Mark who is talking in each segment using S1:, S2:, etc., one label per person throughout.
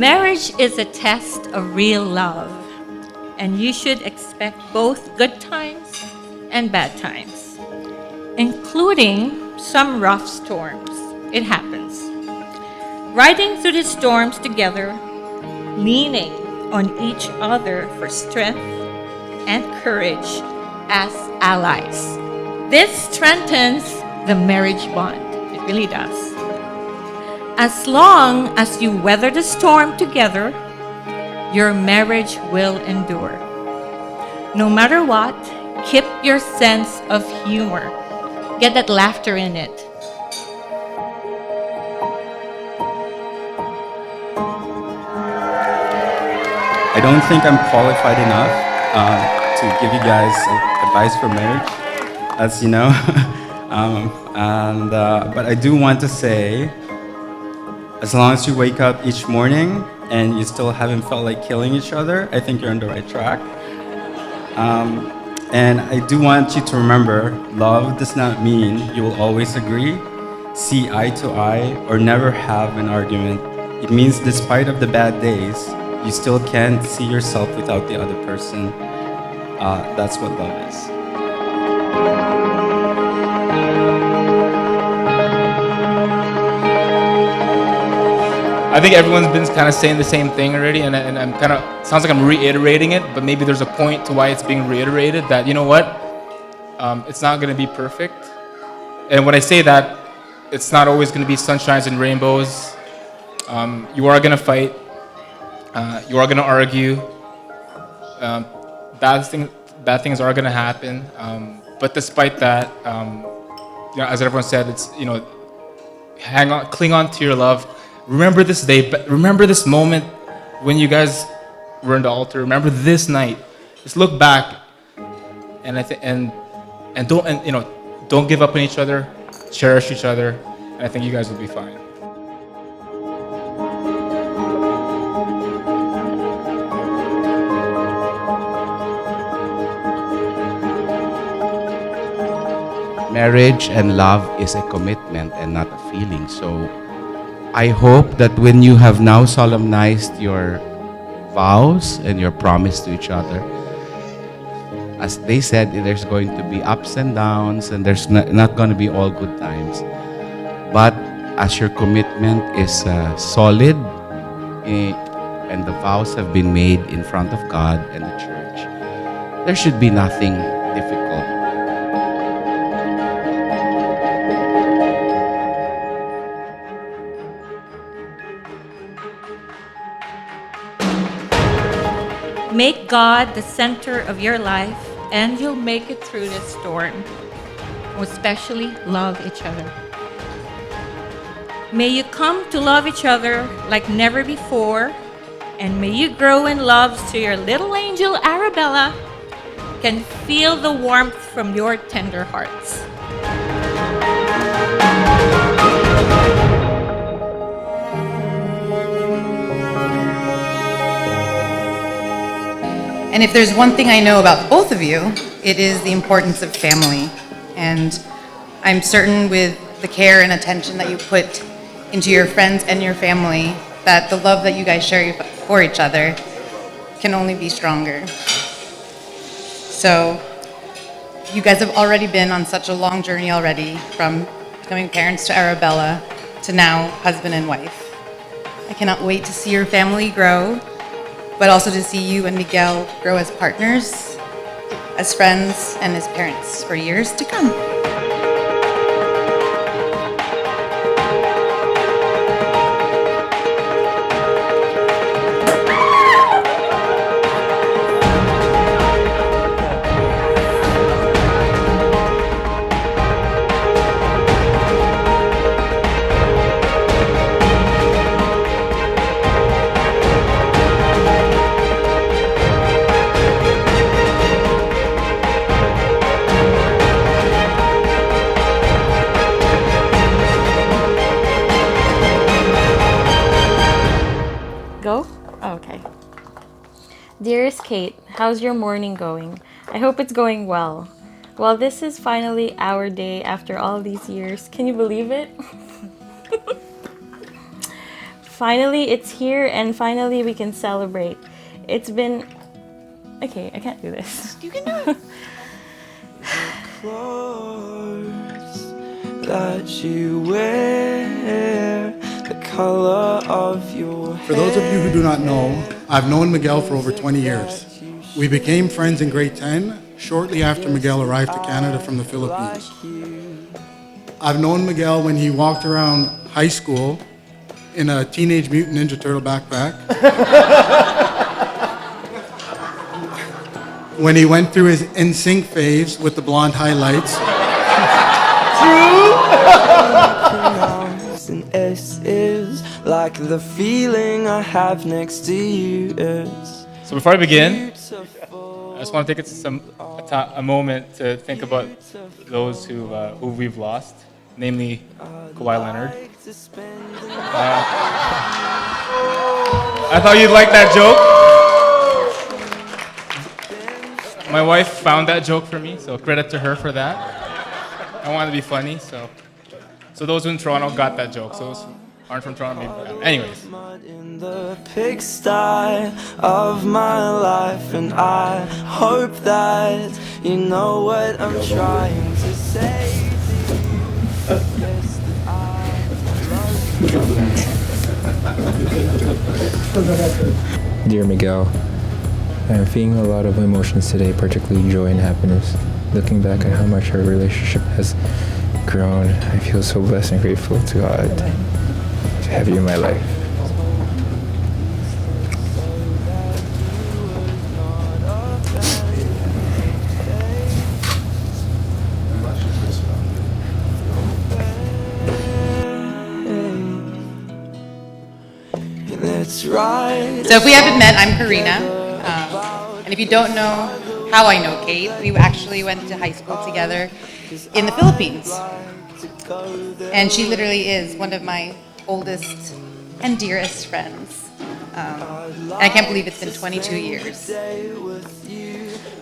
S1: Marriage is a test of real love, and you should expect both good times and bad times, including some rough storms. It happens. Riding through the storms together, leaning on each other for strength and courage as allies. This strengthens the marriage bond. It really does. As long as you weather the storm together, your marriage will endure. No matter what, keep your sense of humor. Get that laughter in it.
S2: I don't think I'm qualified enough to give you guys advice for marriage, as you know. But I do want to say, as long as you wake up each morning and you still haven't felt like killing each other, I think you're on the right track. And I do want you to remember, love does not mean you will always agree, see eye to eye, or never have an argument. It means despite of the bad days, you still can't see yourself without the other person. That's what love is.
S3: I think everyone's been kind of saying the same thing already, and I'm kind of, sounds like I'm reiterating it, but maybe there's a point to why it's being reiterated, that, you know what, it's not going to be perfect. And when I say that, it's not always going to be sunshines and rainbows. You are going to fight. You are going to argue. Bad things are going to happen. But despite that, as everyone said, it's, hang on, cling on to your love. Remember this day, but remember this moment when you guys were in the altar. Remember this night. Just look back, and don't give up on each other. Cherish each other, and I think you guys will be fine.
S4: Marriage and love is a commitment and not a feeling. So I hope that when you have now solemnized your vows and your promise to each other, as they said, there's going to be ups and downs, and there's not going to be all good times. But as your commitment is solid, and the vows have been made in front of God and the church, there should be nothing difficult.
S1: Make God the center of your life, and you'll make it through this storm. Especially love each other. May you come to love each other like never before, and may you grow in love so your little angel Arabella can feel the warmth from your tender hearts.
S5: And if there's one thing I know about both of you, it is the importance of family. And I'm certain with the care and attention that you put into your friends and your family, that the love that you guys share for each other can only be stronger. So you guys have already been on such a long journey already, from becoming parents to Arabella to now husband and wife. I cannot wait to see your family grow, but also to see you and Miguel grow as partners, as friends, and as parents for years to come.
S6: Go? Oh, okay. Dearest Kate, how's your morning going? I hope it's going well. Well, this is finally our day after all these years. Can you believe it? Finally, it's here, and finally we can celebrate. It's been... Okay, I can't do this. You can do it.
S7: Clothes that you wear, the color of your hair.
S8: For those of you who do not know, I've known Miguel for over 20 years. We became friends in grade 10, shortly after Miguel arrived to Canada from the Philippines. I've known Miguel when he walked around high school in a Teenage Mutant Ninja Turtle backpack. When he went through his NSYNC phase with the blonde highlights.
S7: And S is like the feeling I have next to you is.
S3: So before I begin, I just want to take a moment to think about those who we've lost, namely Kawhi Leonard. I thought you'd like that joke. My wife found that joke for me, so credit to her for that. I wanted to be funny, so those in Toronto got that joke. So those who aren't from Toronto, maybe. Anyways.
S7: In the pigsty of my life, and I hope that you know what I'm trying to say to you. Yes, that I love you.
S9: Dear Miguel, I am feeling a lot of emotions today, particularly joy and happiness. Looking back at how much our relationship has grown, I feel so blessed and grateful to God to have you in my life.
S7: That's right.
S5: So if we haven't met, I'm Karina. And if you don't know how I know Kate, we actually went to high school together in the Philippines. And she literally is one of my oldest and dearest friends. And I can't believe it's been 22 years.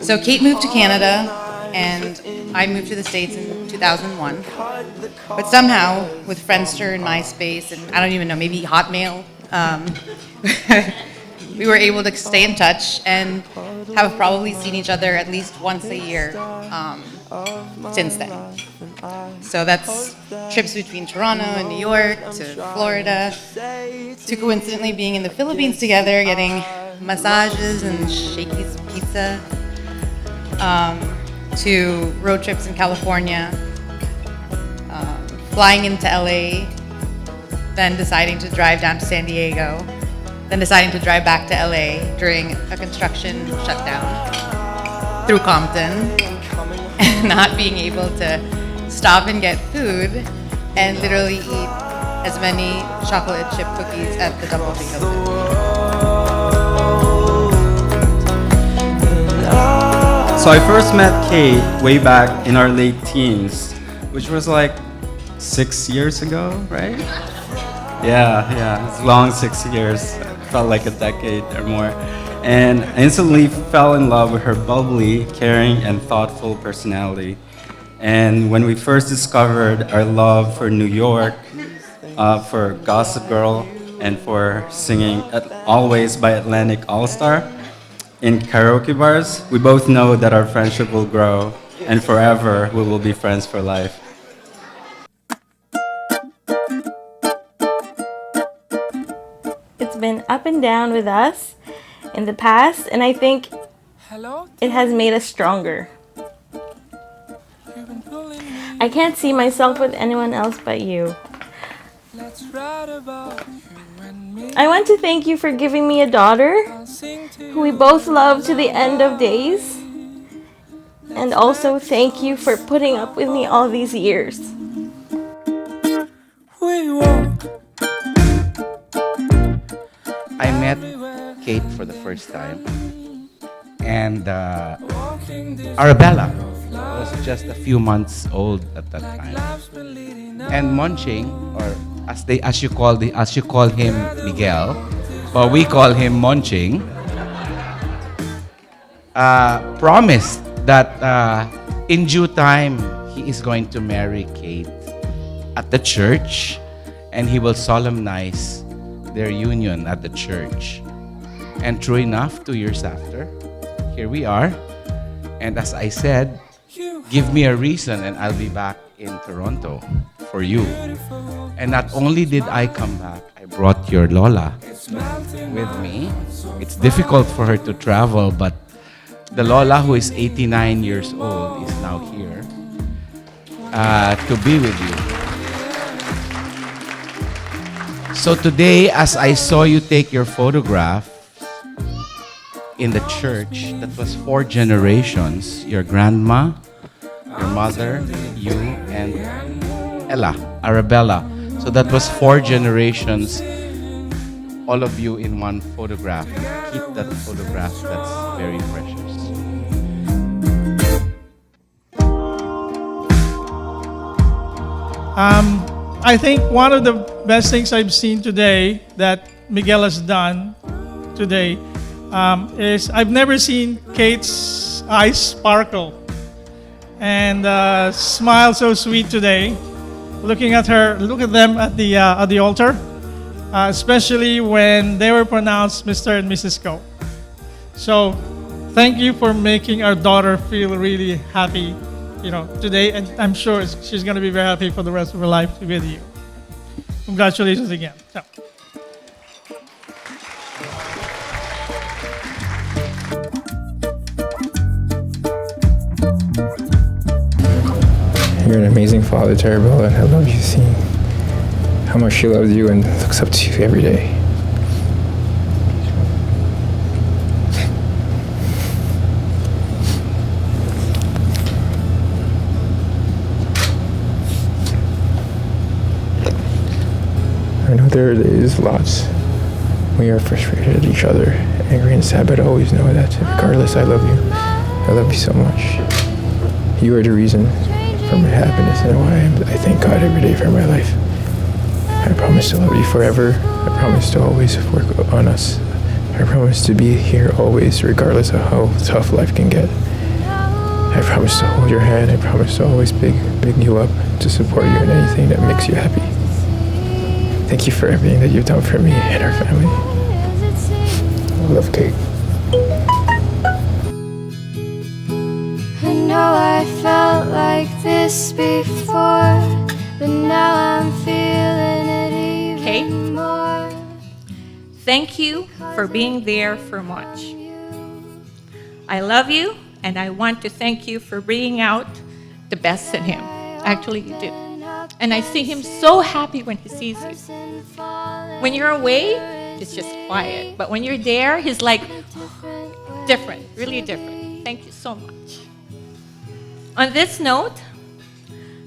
S5: So Kate moved to Canada, and I moved to the States in 2001. But somehow, with Friendster and MySpace, and I don't even know, maybe Hotmail, we were able to stay in touch and have probably seen each other at least once a year since then. So that's trips between Toronto and New York to Florida, to coincidentally being in the Philippines together, getting massages and Shakey's pizza, to road trips in California, flying into LA, then deciding to drive down to San Diego, then deciding to drive back to LA during a construction shutdown through Compton, and not being able to stop and get food and literally eat as many chocolate chip cookies at the Double-B Hilton.
S2: So I first met Kate way back in our late teens, which was like 6 years ago, right? Yeah, it's long 6 years. Felt like a decade or more. And I instantly fell in love with her bubbly, caring, and thoughtful personality. And when we first discovered our love for New York, for Gossip Girl, and for singing Always by Atlantic All-Star in karaoke bars, we both know that our friendship will grow, and forever we will be friends for life.
S6: It's been up and down with us in the past, and I think it has made us stronger. I can't see myself with anyone else but you. I want to thank you for giving me a daughter who we both love to the end of days. And also thank you for putting up with me all these years.
S4: I met Kate for the first time, and Arabella was just a few months old at that time. And Monching, or as you call him Miguel, but we call him Monching, promised that in due time he is going to marry Kate at the church, and he will solemnize their union at the church. And true enough, 2 years after, here we are. And as I said, give me a reason and I'll be back in Toronto for you. And not only did I come back, I brought your Lola with me. It's difficult for her to travel, but the Lola, who is 89 years old, is now here to be with you. So today, as I saw you take your photograph in the church, that was 4 generations, your grandma, your mother, you, and Arabella. So that was 4 generations, all of you in one photograph. Keep that photograph, that's very precious.
S10: I think one of the best things I've seen today that Miguel has done today is I've never seen Kate's eyes sparkle and smile so sweet today. Looking at her, look at them at the altar, especially when they were pronounced Mr. and Mrs. Ko. So, thank you for making our daughter feel really happy, today, and I'm sure she's going to be very happy for the rest of her life with you. Congratulations again. So.
S9: You're an amazing father to Arabella, and I love you seeing how much she loves you and looks up to you every day. I know there is lots when you're frustrated at each other, angry and sad, but I always know that regardless, I love you. I love you so much. You are the reason for my happiness and why I thank God every day for my life. I promise to love you forever. I promise to always work on us. I promise to be here always, regardless of how tough life can get. I promise to hold your hand. I promise to always big you up, to support you in anything that makes you happy. Thank you for everything that you've done for me and our family. I love Kate.
S11: I know I felt like this before, but now I'm feeling it even
S1: Kate?
S11: more.
S1: Thank you for being there for Munch. I love you, and I want to thank you for bringing out the best in him. Actually, you do. And I see him so happy when he sees you. When you're away, it's just quiet. But when you're there, he's like different, really different. Thank you so much. On this note,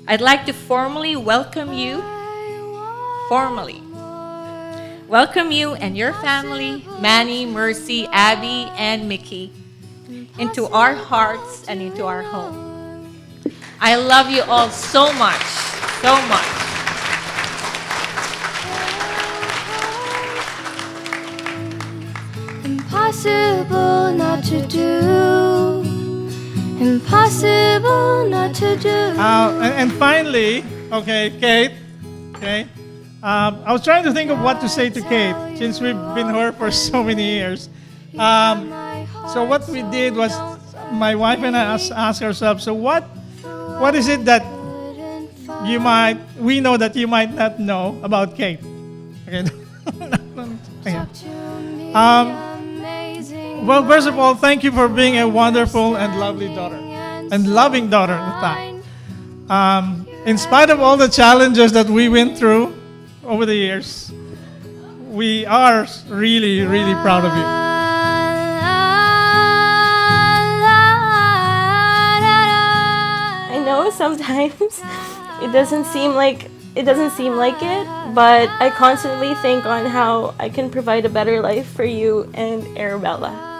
S1: I'd like to formally welcome you and your family, Manny, Mercy, Abby, and Mickey, into our hearts and into our home. I love you all so much, so much.
S11: Impossible not to do. Impossible not to do.
S10: And finally, okay, Kate. Okay, I was trying to think of what to say to Kate since we've been her for so many years. So what we did was, my wife and I asked ourselves, so what is it that we know that you might not know about Kate? Okay. Well, first of all, thank you for being a wonderful and lovely daughter, and loving daughter at that. In spite of all the challenges that we went through over the years, we are really, really proud of you.
S6: I know sometimes it doesn't seem like it, but I constantly think on how I can provide a better life for you and Arabella.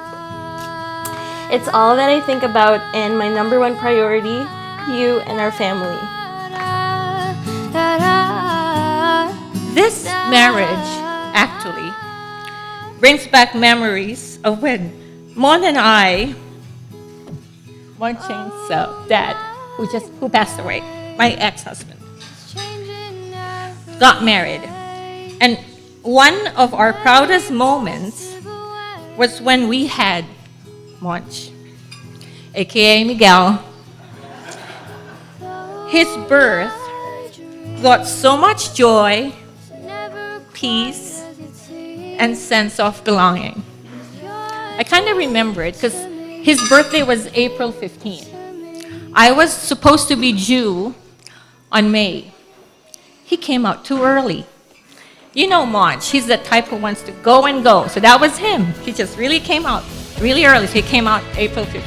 S6: It's all that I think about, and my number one priority, you and our family.
S1: This marriage actually brings back memories of when Mon and I, Mon Cheng's dad, who passed away, my ex-husband, got married. And one of our proudest moments was when we had Monch, aka Miguel. His birth brought so much joy, peace, and sense of belonging. I kind of remember it because his birthday was April 15th. I was supposed to be due on May. He came out too early. You know Monch, he's the type who wants to go and go. So that was him. He just really came out really early. So he came out April 15th.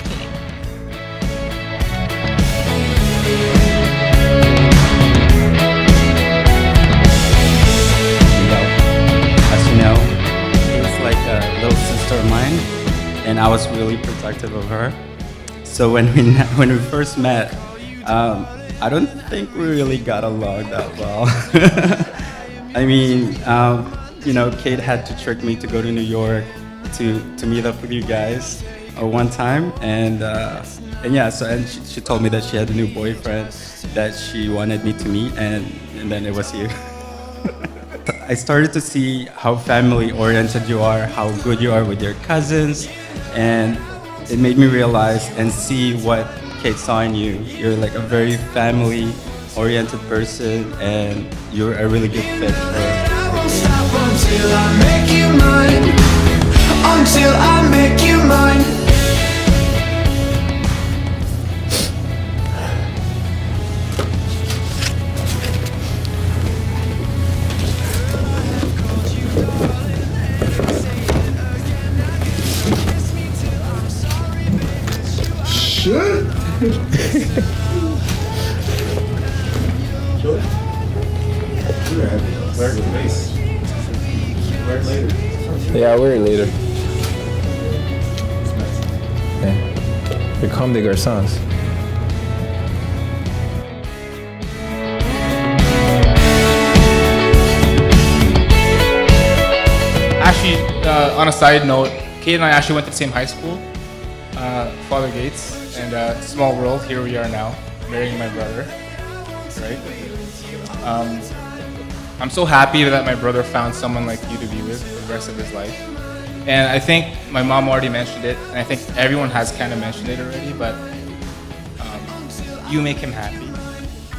S2: As you know, she was like a little sister of mine, and I was really protective of her. So when we first met, I don't think we really got along that well. I mean, Kate had to trick me to go to New York to meet up with you guys one time, and yeah, and she told me that she had a new boyfriend that she wanted me to meet, and then it was you. I started to see how family-oriented you are, how good you are with your cousins, and it made me realize and see what Kate saw in you. You're like a very family-oriented person, and you're a really good fit for her.
S7: Until I make you mine. Until I make you mine.
S12: Shit. Wear the face. Wear it later.
S9: Yeah, I'll wear it later. Yeah. The Comme des Garçons.
S3: Actually, on a side note, Kate and I actually went to the same high school, Father Gates, and small world, here we are now, marrying my brother, right? I'm so happy that my brother found someone like you to be with for the rest of his life. And I think my mom already mentioned it, and I think everyone has kind of mentioned it already, but you make him happy,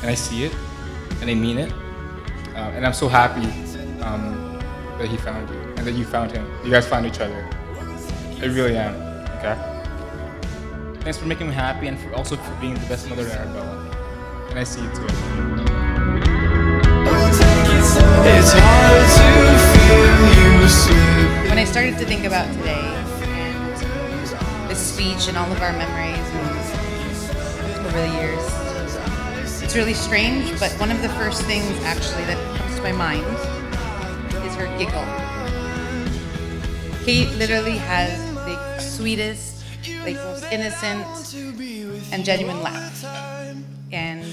S3: and I see it, and I mean it, and I'm so happy that he found you, and that you found him. You guys found each other. I really am, okay? Thanks for making me happy, and also for being the best mother to Arabella. And I see you too.
S7: It's hard to feel you slip.
S5: When I started to think about today and this speech and all of our memories and over the years, it's really strange, but one of the first things actually that comes to my mind is her giggle. Kate literally has the sweetest, most innocent and genuine laugh. And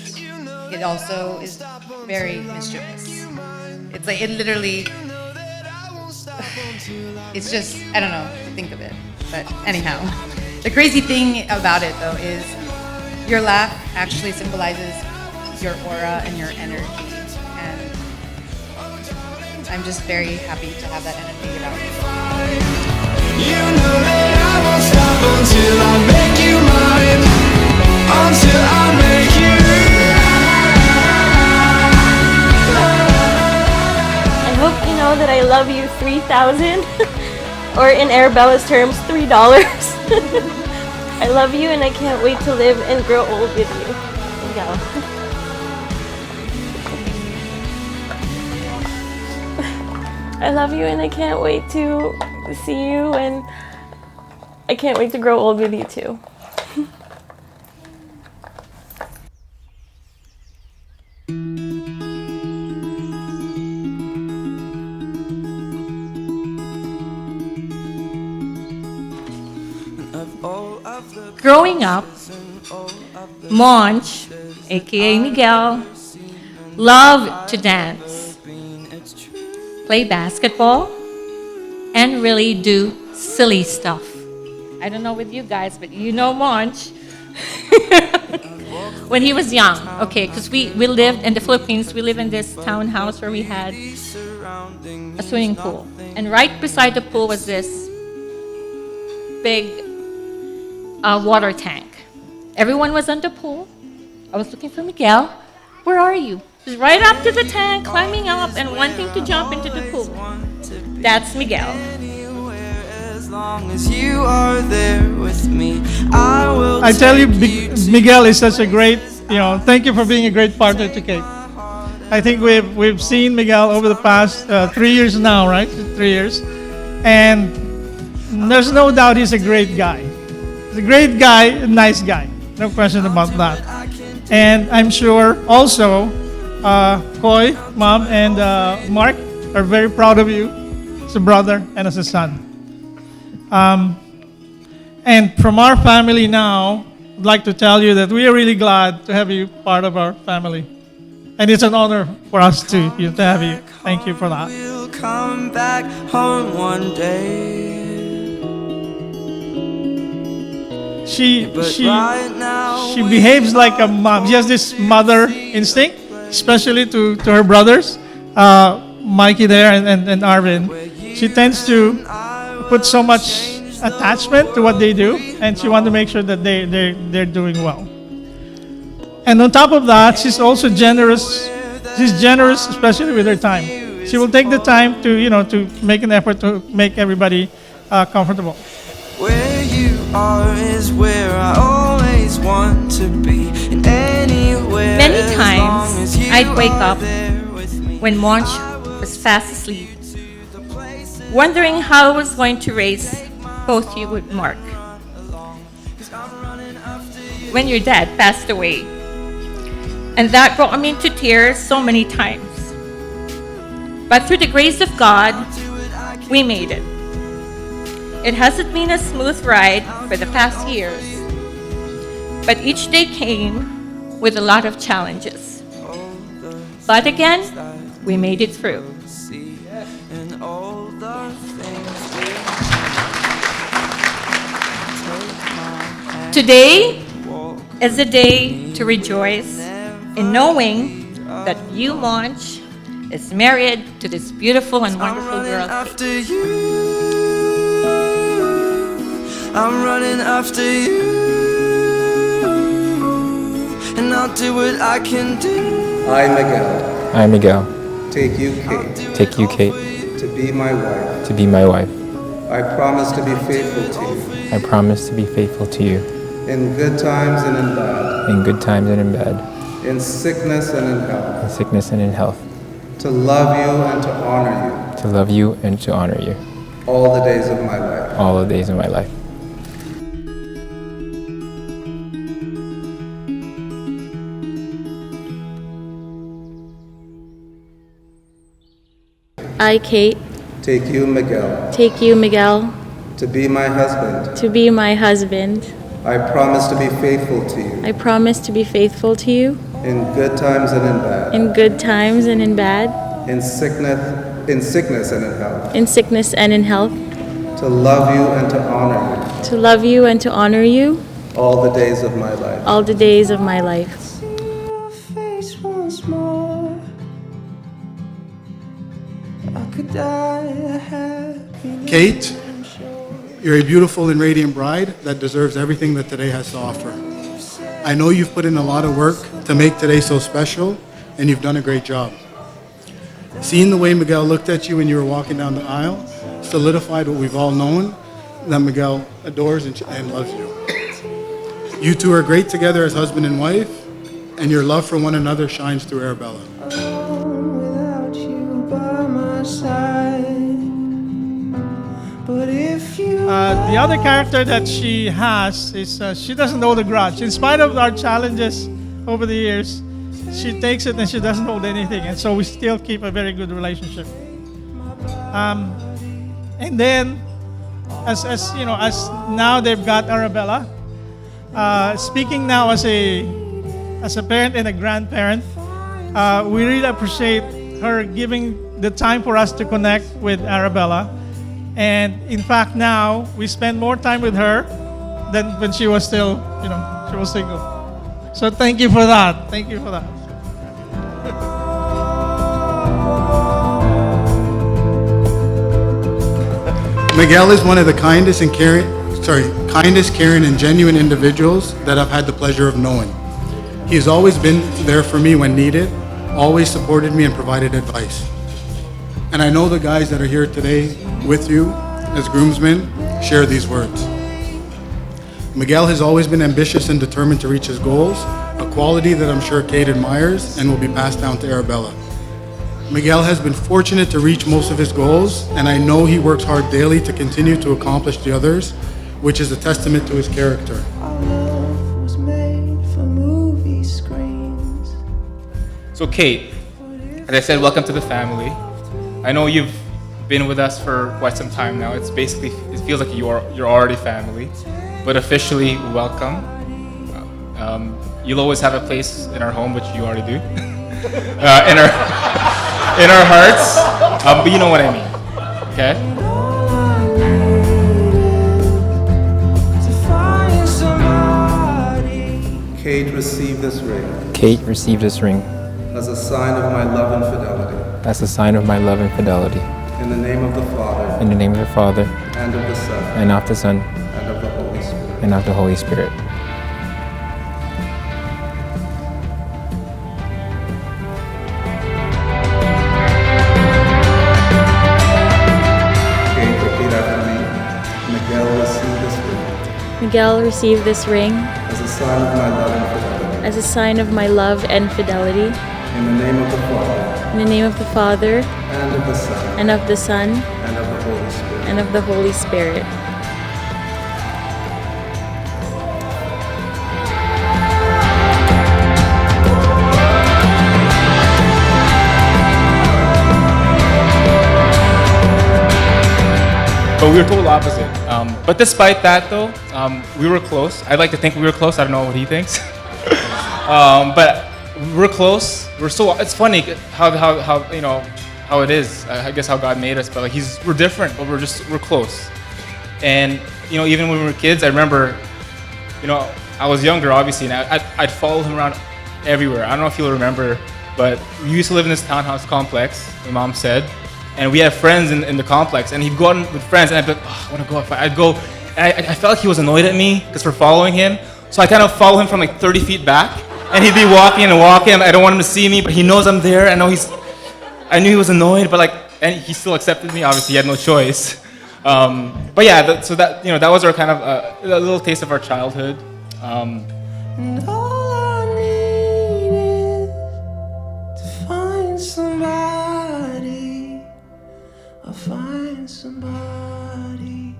S5: it also is very mischievous. It's like, it literally, it's just, I don't know, think of it. But anyhow, the crazy thing about it though is your laugh actually symbolizes your aura and your energy. And I'm just very happy to have that energy about you.
S7: You know that I won't stop until I make you mine. Until I make you.
S6: I hope you know that I love you 3,000, or in Arabella's terms, $3. I love you and I can't wait to live and grow old with you. Miguel. I love you and I can't wait to see you, and I can't wait to grow old with you too.
S1: Growing up, Monch, aka Miguel, loved to dance, play basketball, and really do silly stuff. I don't know with you guys, but you know Monch. when he was young, okay, because we lived in the Philippines, we live in this townhouse where we had a swimming pool. And right beside the pool was this big water tank. Everyone was on the pool. I was looking for Miguel. Where are you? He's right up to the tank, climbing up and wanting to jump into the pool. That's Miguel.
S7: As long as you are there with me, I will.
S10: I tell you, Miguel is such a great, thank you for being a great partner to Kate. I think we've seen Miguel over the past 3 years now, right? 3 years. And there's no doubt he's a great guy. He's a great guy, a nice guy. No question about that. And I'm sure also Koy, Mom, and Mark are very proud of you as a brother and as a son. And from our family now, I'd like to tell you that we are really glad to have you part of our family. And it's an honor for us to have you. Thank you for that.
S7: We'll come back home one day.
S10: She behaves like a mom. She has this mother instinct, especially to her brothers, Mikey there and Arvin. She tends to put so much attachment to what they do, and she wants to make sure that they're doing well. And on top of that, she's also generous. She's generous, especially with her time. She will take the time to make an effort to make everybody comfortable.
S7: Where you are is where I always want to be. And anywhere.
S1: Many times I'd wake up when Monch was fast asleep, wondering how I was going to raise both you with Mark when your dad passed away. And that brought me to tears so many times. But through the grace of God, we made it. It hasn't been a smooth ride for the past years, but each day came with a lot of challenges. But again, we made it through. Today is a day to rejoice in knowing that you, Monch, is married to this beautiful and wonderful girl.
S7: After you, I'm running after you, and I'll do what I can do.
S13: I, Miguel,
S9: I, Miguel,
S13: take you, Kate,
S9: take you, Kate,
S13: to be my wife.
S9: to be my wife.
S13: I promise to be faithful to you
S9: I promise to be faithful to you
S13: in good times and in bad,
S9: in good times and in bad,
S13: in sickness and in health,
S9: in sickness and in health,
S13: to love you and to honor
S9: to love you and to honor you
S13: you all the days of my life.
S9: all the days of my life.
S6: I, Kate,
S13: Take you, Miguel,
S6: take you, Miguel,
S13: to be my husband.
S6: to be my husband.
S13: I promise to be faithful to you
S6: I promise to be faithful to you
S13: in good times and in bad,
S6: in good times and in bad,
S13: in sickness and in health,
S6: in sickness and in health,
S13: to love you and to honor
S6: to love you and to honor you
S13: you all the days of my life.
S6: all the days of my life.
S7: Your face once more, I could die a happy.
S8: Kate, you're a beautiful and radiant bride that deserves everything that today has to offer. I know you've put in a lot of work to make today so special, and you've done a great job. Seeing the way Miguel looked at you when you were walking down the aisle solidified what we've all known, that Miguel adores and loves you. You two are great together as husband and wife, and your love for one another shines through Arabella.
S7: Without you by my side, but if you
S10: The other character that she has is she doesn't hold a grudge. In spite of our challenges over the years, she takes it and she doesn't hold anything. And so we still keep a very good relationship. And then, as now they've got Arabella. Speaking now as a parent and a grandparent, we really appreciate her giving the time for us to connect with Arabella. And in fact, now we spend more time with her than when she was still, she was single. So thank you for that. Thank you for that.
S8: Miguel is one of the kindest, caring, and genuine individuals that I've had the pleasure of knowing. He's always been there for me when needed, always supported me and provided advice. And I know the guys that are here today with you as groomsmen share these words. Miguel has always been ambitious and determined to reach his goals, a quality that I'm sure Kate admires and will be passed down to Arabella. Miguel has been fortunate to reach most of his goals, and I know he works hard daily to continue to accomplish the others, which is a testament to his character.
S3: So Kate, as I said, welcome to the family. I know you've been with us for quite some time now. It feels like you're already family, but officially welcome. You'll always have a place in our home, which you already do, in our hearts. But you know what I mean, okay?
S13: Kate, receive this ring
S9: Kate, receive this ring
S13: as a sign of my love and fidelity.
S9: as a sign of my love and fidelity.
S13: In the name of the Father,
S9: In the name of the Father,
S13: and of the Son,
S9: and of the Son,
S13: and of the Holy Spirit.
S9: and of the Holy Spirit.
S13: Kate, repeat after me. Miguel, receive this ring
S11: Miguel, receive this ring
S13: as a sign of my love and fidelity.
S11: as a sign of my love and fidelity.
S13: In the name of the Father,
S11: In the name of the Father,
S13: and of the Son,
S11: and of the Son,
S13: and of the Holy Spirit.
S11: and of the Holy Spirit.
S3: But we were total opposite. But despite that, though, we were close. I'd like to think we were close. I don't know what he thinks. But we're close. It's funny how it is. I guess how God made us. But we're different, but we're close. And even when we were kids, I remember, I was younger, obviously, and I'd follow him around everywhere. I don't know if you'll remember, but we used to live in this townhouse complex. My mom said. And we had friends in the complex, and he'd go out with friends, and I'd be like, oh, I want to go. I'd go, and I felt like he was annoyed at me because we're following him. So I kind of follow him from 30 feet back, and he'd be walking and walking. I don't want him to see me, but he knows I'm there. I knew he was annoyed, but and he still accepted me. Obviously, he had no choice. But yeah, that was our kind of a little taste of our childhood.
S7: And all I need is to find somebody. I'll find somebody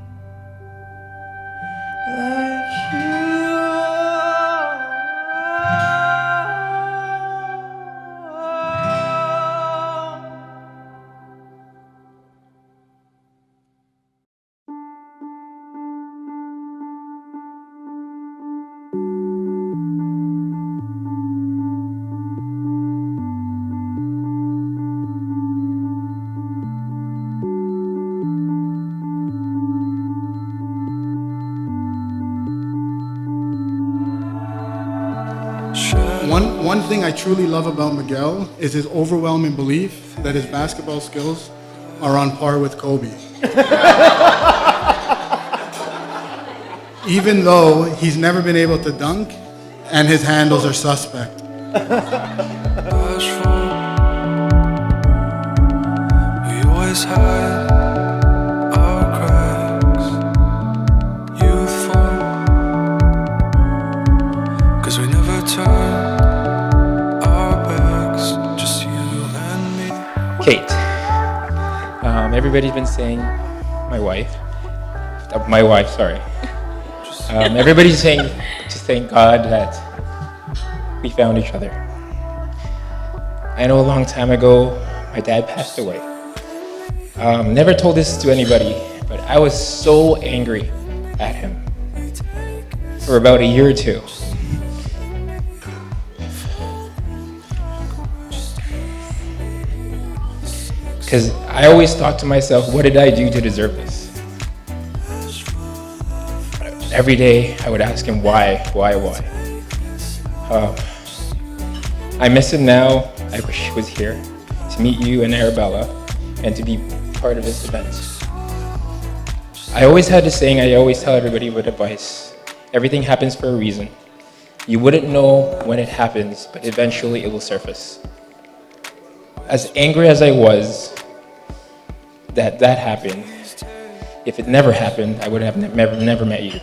S7: like you.
S8: One thing I truly love about Miguel is his overwhelming belief that his basketball skills are on par with Kobe. Even though he's never been able to dunk and his handles are suspect.
S7: We always hide our cracks, youthful, 'cause we never turn our backs, just you and me.
S9: Kate, everybody's been saying, my wife, sorry. Everybody's saying to thank God that we found each other. I know a long time ago, my dad passed away. Never told this to anybody, but I was so angry at him for about a year or two. Because I always thought to myself, what did I do to deserve this? Every day I would ask him why?
S3: I miss him now. I wish he was here to meet you and Arabella and to be part of this event. I always had this saying I always tell everybody with advice. Everything happens for a reason. You wouldn't know when it happens, but eventually it will surface. As angry as I was that happened, if it never happened, I would have never met you.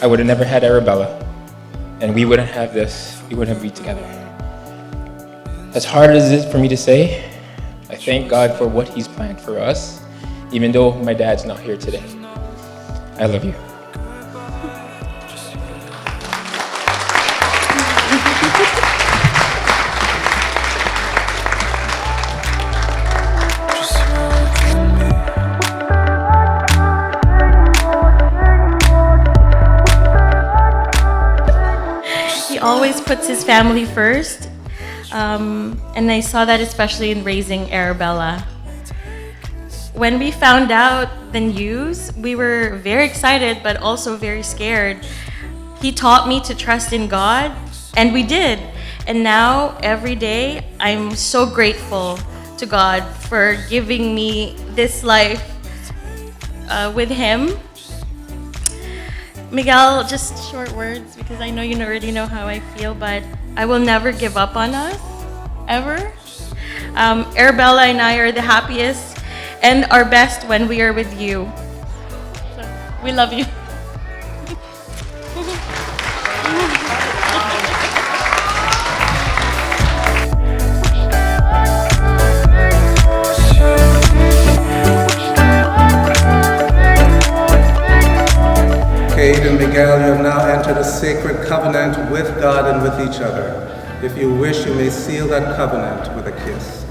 S3: I would have never had Arabella, and we wouldn't have this, we wouldn't be together. As hard as it is for me to say, I thank God for what He's planned for us, even though my dad's not here today. I love you.
S6: He always puts his family first, and I saw that especially in raising Arabella. When we found out the news, we were very excited, but also very scared. He taught me to trust in God, and we did. And now, every day, I'm so grateful to God for giving me this life with Him. Miguel, just short words, because I know you already know how I feel, but I will never give up on us, ever. Arabella and I are the happiest and our best when we are with you. So, we love you.
S13: Kate and Miguel, you have now entered a sacred covenant with God and with each other. If you wish, you may seal that covenant with a kiss.